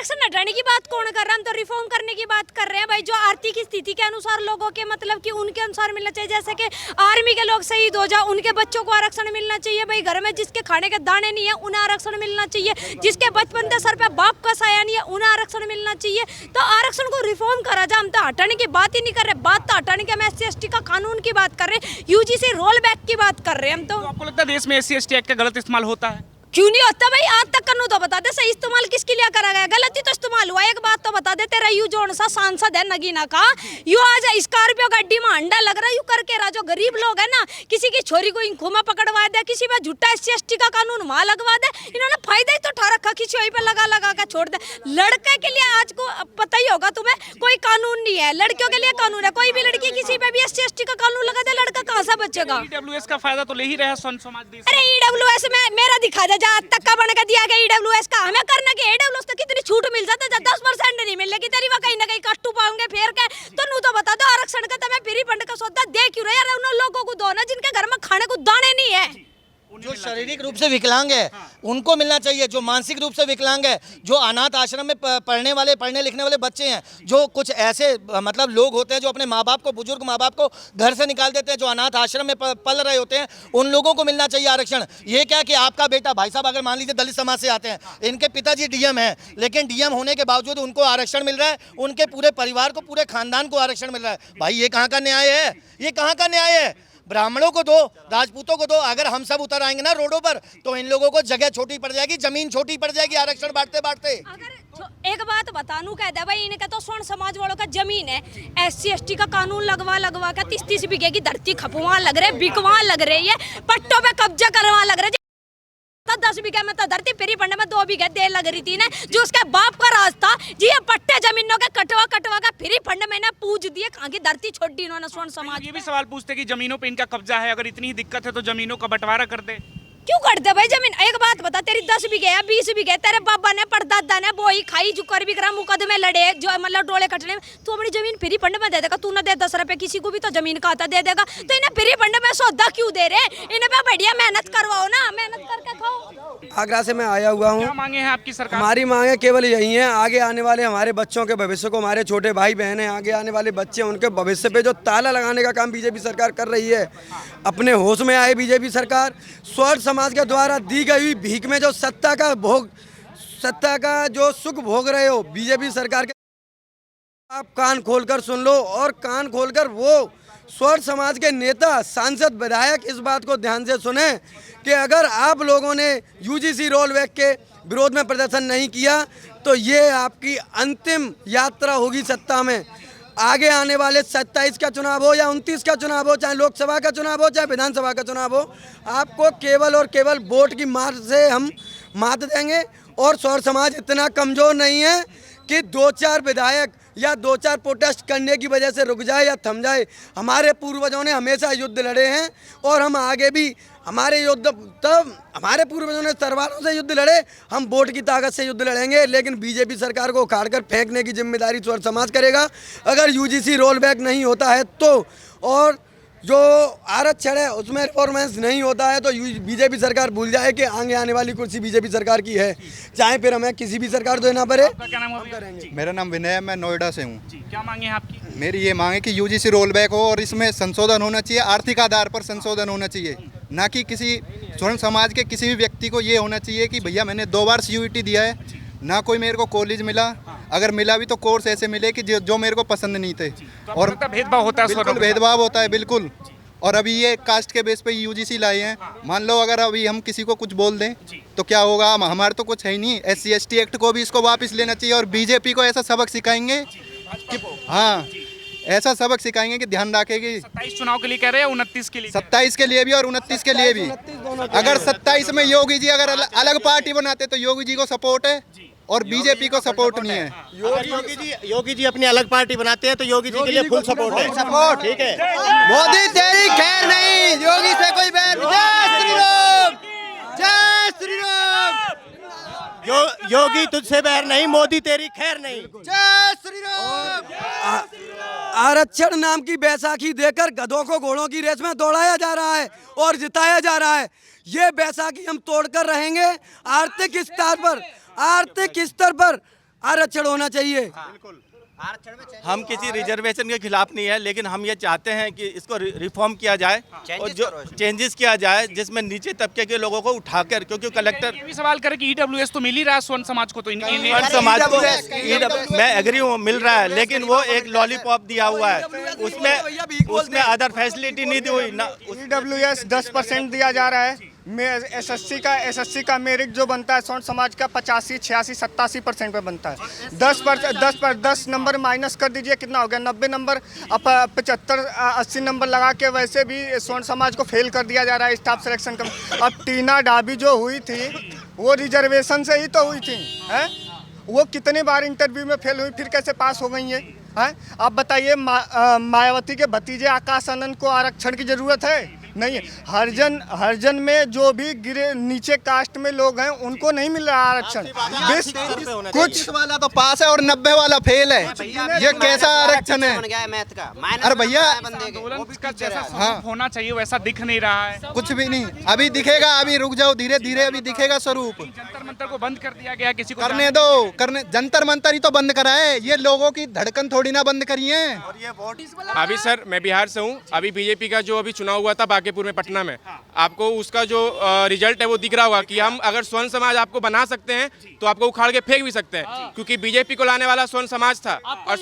आरक्षण हटाने की बात कौन कर रहा है? हम तो रिफॉर्म करने की बात कर रहे हैं भाई। जो आर्थिक स्थिति के अनुसार लोगों के मतलब कि उनके अनुसार मिलना चाहिए। जैसे कि आर्मी के लोग शहीद हो जाए, उनके बच्चों को आरक्षण मिलना चाहिए भाई। घर में जिसके खाने के दाने नहीं है उन्हें आरक्षण मिलना चाहिए। जिसके बचपन से सर पे बाप का साया नहीं है उन्हें आरक्षण मिलना चाहिए। तो आरक्षण को रिफॉर्म करा जाए। हम तो हटाने की बात ही नहीं कर रहे। बात तो हटाने के हम SC/ST का कानून की बात कर रहे हैं, UGC रोल बैक की बात कर रहे हैं हम तो। आपको लगता है देश में SC/ST एक्ट का गलत इस्तेमाल होता है? क्यों नहीं होता भाई? आज तक कानून तो बता दे, सही इस्तेमाल किसके लिए करा गया? गलती तो इस्तेमाल हुआ। एक बात तो बता दे, तेरा यू जोन सा सांसद है नगीना का, यू आज स्कॉर्पियो गाड़ी में अंडा लग रहा है यू करके रहा। जो गरीब लोग है ना, किसी की छोरी को इंखों में पकड़वा दे, किसी पे झूठा SC/ST का कानून वहां लगवा दे। इन्होंने फायदा ही तो उठा रखा, किसी वही पे लगा लगा कर छोड़ दे। लड़के के लिए आज को पता ही होगा तुम्हें, कोई कानून नहीं है। लड़कियों के लिए कानून है। कोई भी लड़की किसी पे भी SC/ST का कानून लगा दे, लड़का कहाँ से बचेगा? EWS का फायदा तो ले ही रहे हैं समाज देश। अरे EWS में मेरा दिखा दे आज तक का बन दिया गया EWS का। हमें करना कि EWS तो कितनी छूट मिल जाता है, 10% नहीं मिलेगी तेरी वह कहीं ना कहीं कट्टू पाओगे फेर के। तो नू तो बता दो आरक्षण का तुम्हें फ्री फंड का सौदा दे क्यों रहे यार? उन लोगों को दो ना जिनके घर में खाने को दाने नहीं है। जो शारीरिक रूप से विकलांग है उनको मिलना चाहिए। जो मानसिक रूप से विकलांग है, जो अनाथ आश्रम में पढ़ने लिखने वाले बच्चे हैं, जो कुछ ऐसे मतलब लोग होते हैं जो अपने माँ बाप को, बुजुर्ग माँ बाप को घर से निकाल देते हैं, जो अनाथ आश्रम में पल रहे होते हैं, उन लोगों को मिलना चाहिए आरक्षण। ये क्या कि आपका बेटा, भाई साहब अगर मान लीजिए दलित समाज से आते हैं, इनके पिताजी DM है, लेकिन DM होने के बावजूद उनको आरक्षण मिल रहा है, उनके पूरे परिवार को, पूरे खानदान को आरक्षण मिल रहा है। भाई ये कहाँ का न्याय है? ये कहाँ का न्याय है? ब्राह्मणों को दो, राजपूतों को दो। अगर हम सब उतर आएंगे ना रोडों पर तो इन लोगों को जगह छोटी पड़ जाएगी, जमीन छोटी पड़ जाएगी आरक्षण बांटते बांटते। अगर एक बात बतानू कह दे भाई, इनका तो स्वर्ण समाज वालों का जमीन है, SC/ST का कानून लगवा का 30-30 बीघे की धरती खपवा लग रहे, बिकवा लग रही है, पट्टों पे कब्जा करवा लग रहे। 10 बीघे में तो धरती फ्री फंड में 2 बीघे दे लग रही थी ना, जो उसके बाप का राज था जी। ये पट्टे जमीनों के कटवा का फ्री फंड में ना पूछ दिए, कहाँ की धरती छोड़ दी इन्होंने स्वर्ण समाज। ये भी सवाल पूछते कि जमीनों पे इनका कब्जा है, अगर इतनी ही दिक्कत है तो जमीनों का बंटवारा कर दे। क्यों कर दे भाई जमीन? एक बात बता, तेरी 10 बीघे है, 20 बीघे तेरे बाबा ने, परदादा ने बोई खाई, जुकर भी करा, मुकदमे लड़े, जो मतलब डोले कटने में, तू अपनी जमीन फ्री फंड में दे देगा। तू ना दे 10 रुपए, किसी को भी तो जमीन का आता दे देगा। तो इन्हें फ्री फंड में सौदा क्यों दे रहे? इन्हें पे बढ़िया मेहनत करवाओ ना, मेहनत करके खाओ। आगरा से मैं आया हुआ हूँ। क्या मांगे हैं आपकी सरकार? हमारी मांगे केवल यही है, आगे आने वाले हमारे बच्चों के भविष्य को, हमारे छोटे भाई बहन हैं, आगे आने वाले बच्चे, उनके भविष्य पे जो ताला लगाने का काम बीजेपी सरकार कर रही है। अपने होश में आए बीजेपी सरकार। स्वर्ण समाज के द्वारा दी गई हुई भीख में जो सत्ता का जो सुख भोग रहे हो बीजेपी सरकार के, आप कान खोलकर सुन लो। और कान खोलकर वो स्वर्ण समाज के नेता, सांसद, विधायक इस बात को ध्यान से सुने कि अगर आप लोगों ने UGC रोल बैक के विरोध में प्रदर्शन नहीं किया तो ये आपकी अंतिम यात्रा होगी सत्ता में। आगे आने वाले 27 का चुनाव हो या 29 का चुनाव हो, चाहे लोकसभा का चुनाव हो, चाहे विधानसभा का चुनाव हो, आपको केवल और केवल वोट की मार से हम मात देंगे। और स्वर्ण समाज इतना कमज़ोर नहीं है कि 2-4 विधायक या 2-4 प्रोटेस्ट करने की वजह से रुक जाए या थम जाए। हमारे पूर्वजों ने हमेशा युद्ध लड़े हैं और हम आगे भी हमारे युद्ध, तब हमारे पूर्वजों ने तलवारों से युद्ध लड़े, हम वोट की ताकत से युद्ध लड़ेंगे। लेकिन बीजेपी सरकार को उखाड़कर फेंकने की जिम्मेदारी स्वर्ण समाज करेगा अगर UGC रोल बैक नहीं होता है तो। और जो आरक्षण है उसमें रिफॉर्मेंस नहीं होता है तो बीजेपी सरकार भूल जाए कि आगे आने वाली कुर्सी बीजेपी सरकार की है, चाहे फिर हमें किसी भी सरकार को देना पड़े। क्या नाम है? मेरा नाम विनय है, मैं नोएडा से हूँ। क्या मांगे हैं आपकी? मेरी ये मांग है कि UGC रोल बैक हो और इसमें संशोधन होना चाहिए, आर्थिक आधार पर संशोधन होना चाहिए, ना कि किसी स्वर्ण समाज के किसी भी व्यक्ति को ये होना चाहिए कि भैया मैंने 2 बार CUET दिया है, ना कोई मेरे को कॉलेज मिला, अगर मिला भी तो कोर्स ऐसे मिले कि जो मेरे को पसंद नहीं थे। और भेदभाव होता है, बिल्कुल भेदभाव होता है, बिल्कुल। और अभी ये कास्ट के बेस पे UGC लाए हैं। मान लो अगर अभी हम किसी को कुछ बोल दें तो क्या होगा? हमारे तो कुछ है ही नहीं। SC/ST एक्ट को भी इसको वापस लेना चाहिए और बीजेपी को ऐसा सबक सिखाएंगे कि हाँ, ऐसा सबक सिखाएंगे कि ध्यान रखेगी। 27 चुनाव के लिए कह रहे हैं, 29 के लिए? 27 के लिए भी और 29 के लिए भी। अगर 27 में योगी जी अगर अलग पार्टी बनाते तो योगी जी को सपोर्ट है और बीजेपी को सपोर्ट नहीं है। योगी जी अपनी अलग पार्टी बनाते हैं तो योगी जी के लिए फुल सपोर्ट है। सपोर्ट ठीक है। मोदी तेरी खैर नहीं, योगी से कोई बैर। जय श्री राम, जय श्री राम। योगी तुझसे बैर नहीं, मोदी तेरी खैर नहीं। जय श्री राम। आरक्षण नाम की बैसाखी देकर गधों को घोड़ों की रेस में दौड़ाया जा रहा है और जिताया जा रहा है। ये बैसाखी हम तोड़कर रहेंगे। आर्थिक स्तर पर आरक्षण होना चाहिए। हम किसी रिजर्वेशन के खिलाफ नहीं है, लेकिन हम ये चाहते हैं कि इसको रिफॉर्म किया जाए और जो चेंजेस किया जाए जिसमें नीचे तबके के लोगों को उठाकर, क्योंकि कलेक्टर ये भी सवाल करे कि ईडब्ल्यूएस तो मिल ही रहा है स्वर्ण समाज को, तो स्वर्ण समाज को मैं एग्री हूँ मिल रहा है, लेकिन वो एक लॉलीपॉप दिया हुआ है, उसमें अदर फैसिलिटी नहीं दी हुई ना। EWS 10% दिया जा रहा है। एसएससी का मेरिट जो बनता है स्वर्ण समाज का 85, 86, 87% पे बनता है। 10 नंबर माइनस कर दीजिए, कितना हो गया? 90 नंबर। अब 75, 80 नंबर लगा के वैसे भी स्वर्ण समाज को फेल कर दिया जा रहा है स्टाफ सिलेक्शन का। अब टीना डाबी जो हुई थी वो रिजर्वेशन से ही तो हुई थी, हैं? वो कितने बार इंटरव्यू में फेल हुई, फिर कैसे पास हो गई है? आप बताइए, मायावती के भतीजे आकाश आनंद को आरक्षण की जरूरत है? नहीं। हरिजन में जो भी गिरे नीचे कास्ट में लोग हैं उनको नहीं मिल रहा आरक्षण। कुछ वाला तो पास है और 90 वाला फेल है, ये कैसा आरक्षण है? अरे भैया, आंदोलन का जैसा स्वरूप होना चाहिए वैसा दिख नहीं रहा है। कुछ भी नहीं, अभी दिखेगा, अभी रुक जाओ, धीरे धीरे अभी दिखेगा स्वरूप। जंतर मंतर को बंद कर दिया गया, किसी को करने दो, जंतर मंतर ही तो बंद करा है, ये लोगों की धड़कन थोड़ी ना बंद करी है। अभी सर मैं बिहार से हूँ, अभी बीजेपी का जो अभी चुनाव हुआ था बांकीपुर में, पटना में, आपको उसका जो रिजल्ट है वो दिख रहा होगा कि हम अगर स्वर्ण समाज आपको बना सकते हैं तो आपको उखाड़ के फेंक भी सकते हैं, क्योंकि बीजेपी को लाने वाला स्वर्ण समाज था। और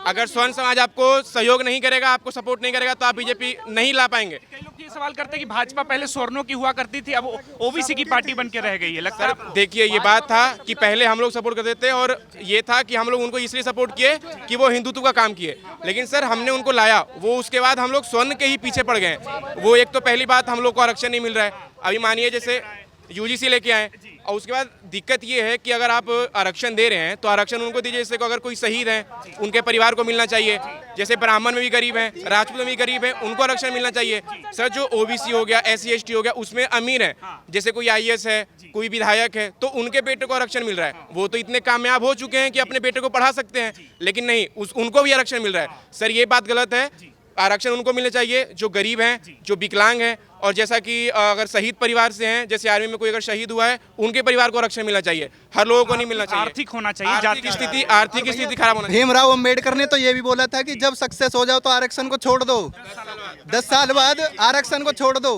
अगर स्वर्ण समाज आपको सहयोग नहीं करेगा, आपको सपोर्ट नहीं करेगा, तो आप बीजेपी नहीं ला पाएंगे। कई लोग ये सवाल करते हैं कि भाजपा पहले स्वर्णों की हुआ करती थी, अब ओबीसी की पार्टी बन के रह गई है, लगता है? देखिए, ये बात था कि पहले हम लोग सपोर्ट करते थे और ये था कि हम लोग उनको इसलिए सपोर्ट किए कि वो हिंदुत्व का काम किए, लेकिन सर हमने उनको लाया, वो उसके बाद हम लोग स्वर्ण के ही पीछे पड़ गए। वो एक तो पहली बात, हम लोग को आरक्षण नहीं मिल रहा है। अभी मानिए जैसे यूजीसी लेके आए, और उसके बाद दिक्कत ये है कि अगर आप आरक्षण दे रहे हैं तो आरक्षण उनको दीजिए, जैसे को अगर कोई शहीद है उनके परिवार को मिलना चाहिए, जैसे ब्राह्मण में भी गरीब हैं, राजपूत में भी गरीब हैं, उनको आरक्षण मिलना चाहिए। सर जो ओबीसी हो गया, SC ST हो गया, उसमें अमीर है, जैसे कोई IAS है, कोई विधायक है, तो उनके बेटे को आरक्षण मिल रहा है। वो तो इतने कामयाब हो चुके हैं कि अपने बेटे को पढ़ा सकते हैं, लेकिन नहीं, उनको भी आरक्षण मिल रहा है। सर ये बात गलत है, आरक्षण उनको मिलने चाहिए जो गरीब हैं, जो विकलांग हैं, और जैसा कि अगर शहीद परिवार से हैं, जैसे आर्मी में कोई अगर शहीद हुआ है, उनके परिवार को आरक्षण मिलना चाहिए, हर लोगों को नहीं मिलना चाहिए। आर्थिक होना चाहिए, आर्थिक स्थिति खराब होना चाहिए। भीमराव अम्बेडकर ने तो ये भी बोला था कि जब सक्सेस हो जाओ तो आरक्षण को छोड़ दो, 10 साल बाद आरक्षण को छोड़ दो।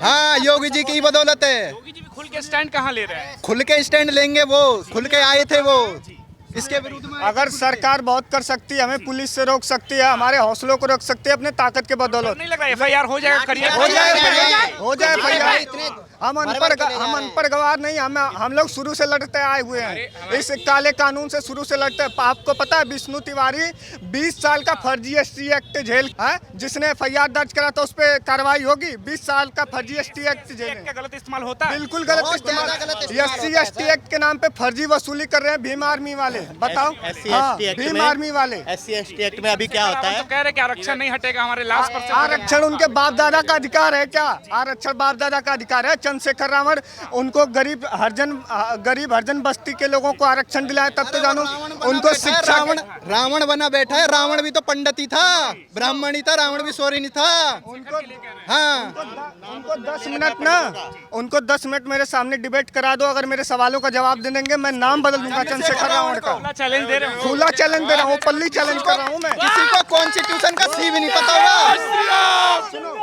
हाँ, योगी जी की बदौलत है। योगी जी भी खुल के स्टैंड कहाँ ले रहे हैं? खुल के स्टैंड लेंगे, वो खुल के आए थे वो इसके विरुद्ध में। अगर सरकार बहुत कर सकती है, हमें पुलिस से रोक सकती है, हमारे हौसलों को रोक सकती है अपने ताकत के बदौलत। नहीं लग रहा FIR हो जाएगा? करिए, हो जाए FIR। हम अनपढ़ गवार नहीं, हम लोग शुरू से लड़ते आए हुए हैं, इस काले कानून से शुरू से लड़ते हैं। आपको पता है विष्णु तिवारी 20 साल का फर्जी ST एक्ट जेल है, जिसने FIR दर्ज करा तो उस पर कार्रवाई होगी। 20 साल का फर्जी ST एक्ट जेल क्या गलत इस्तेमाल होता है? बिल्कुल गलत इस्तेमाल। SC ST एक्ट के नाम पे फर्जी वसूली कर रहे हैं भीम आर्मी वाले, बताओ। भीम आर्मी वाले SC ST एक्ट में अभी क्या होता है? तो कह रहे कि आरक्षण नहीं हटेगा, हमारे लास्ट परसेंट आरक्षण उनके बाप दादा का अधिकार है क्या? आरक्षण बाप दादा का अधिकार है। चंद्रशेखर रावण उनको गरीब हरिजन बस्ती के लोगों को आरक्षण दिलाया, तब तो जानो उनको शिक्षा। रावण बना बैठा है, रावण भी तो पंडित ही था, ब्राह्मण ही था, रावण भी सौरी नहीं था। हाँ, उनको 10 मिनट मेरे सामने डिबेट करा दो, अगर मेरे सवालों का जवाब दे देंगे मैं नाम बदल दूंगा चंद्रशेखर रावण का। खुला चैलेंज दे रहे हो? खुला चैलेंज दे रहा हूँ, पल्ली चैलेंज कर रहा हूँ मैं। किसी को कॉन्स्टिट्यूशन का सी भी नहीं पता होगा।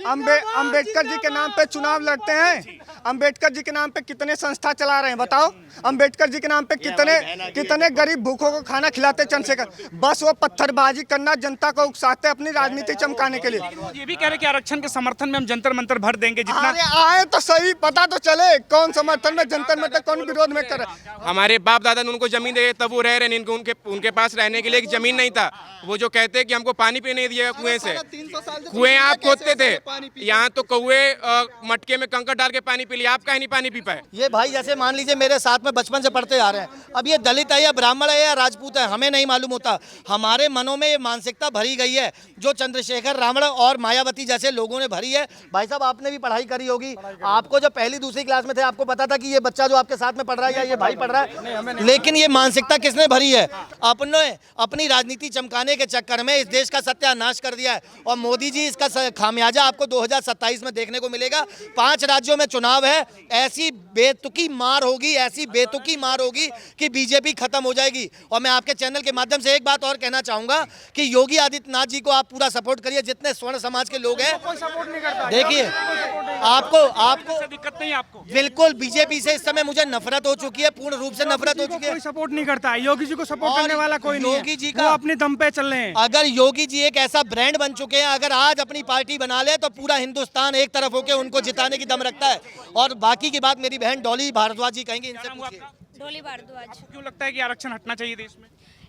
अंबेडकर जी के नाम पे चुनाव लड़ते हैं। अंबेडकर जी के नाम पे कितने संस्था चला रहे हैं बताओ? अंबेडकर जी के नाम पे कितने गरीब भूखों को खाना खिलाते चंद्रशेखर। बस वो पत्थरबाजी करना, जनता को उकसाते अपनी राजनीति चमकाने के लिए। ये भी कह रहे कि आरक्षण के समर्थन में हम जंतर मंतर भर देंगे, जितना अरे आए तो सही, पता तो चले कौन समर्थन में, जंतर मंतर कौन विरोध में कर। हमारे बाप दादा ने उनको जमीन दे तब वो रह रहे हैं, उनके पास रहने के लिए एक जमीन नहीं था। वो जो कहते हैं कि हमको पानी पीने नहीं दिया कुएं से, कुएं आप खोदते थे, यहाँ तो कौए मटके में कंकड़ डाल के पानी पी लिया, आप कहीं नहीं पानी पी पाए। ये भाई जैसे मान लीजिए मेरे साथ में बचपन से पढ़ते आ रहे हैं, अब ये दलित है या ब्राह्मण है या राजपूत है हमें नहीं मालूम होता, हमारे मनों में ये मानसिकता भरी गई है जो चंद्रशेखर रावण और मायावती जैसे लोगों ने भरी है। भाई साहब आपने भी पढ़ाई करी होगी, आपको जब पहली दूसरी क्लास में थे आपको पता था कि ये बच्चा जो आपके साथ में पढ़ रहा है या ये भाई पढ़ रहा है, लेकिन ये मानसिकता किसने भरी है? अपनी राजनीति चमकाने के चक्कर में इस देश का सत्यानाश कर दिया है। और मोदी जी इसका खामियाजा आपको 2027 में देखने को मिलेगा। 5 राज्यों में चुनाव चुनाव है, ऐसी बेतुकी मार होगी, ऐसी बेतुकी मार होगी कि बीजेपी खत्म हो जाएगी। और मैं आपके चैनल के माध्यम से एक बात और कहना चाहूंगा कि योगी आदित्यनाथ जी को आप पूरा सपोर्ट करिए, जितने स्वर्ण समाज के लोग हैं। देखिए, आपको दिक्कत नहीं आपको? बिल्कुल, बीजेपी से इस समय मुझे नफरत हो चुकी है, पूर्ण रूप से नफरत हो चुकी है। कोई सपोर्ट नहीं करता है, योगी जी को सपोर्ट और करने वाला कोई नहीं है। योगी जी वो का अपने दम पे चल रहे हैं। अगर योगी जी एक ऐसा ब्रांड बन चुके हैं, अगर आज अपनी पार्टी बना ले तो पूरा हिंदुस्तान एक तरफ होकर उनको जिताने की दम रखता है। और बाकी की बात मेरी बहन डॉली भारद्वाज जी कहेंगी, इनसे पूछिए। डोली भारद्वाज। क्यों लगता है कि आरक्षण हटना चाहिए देश में?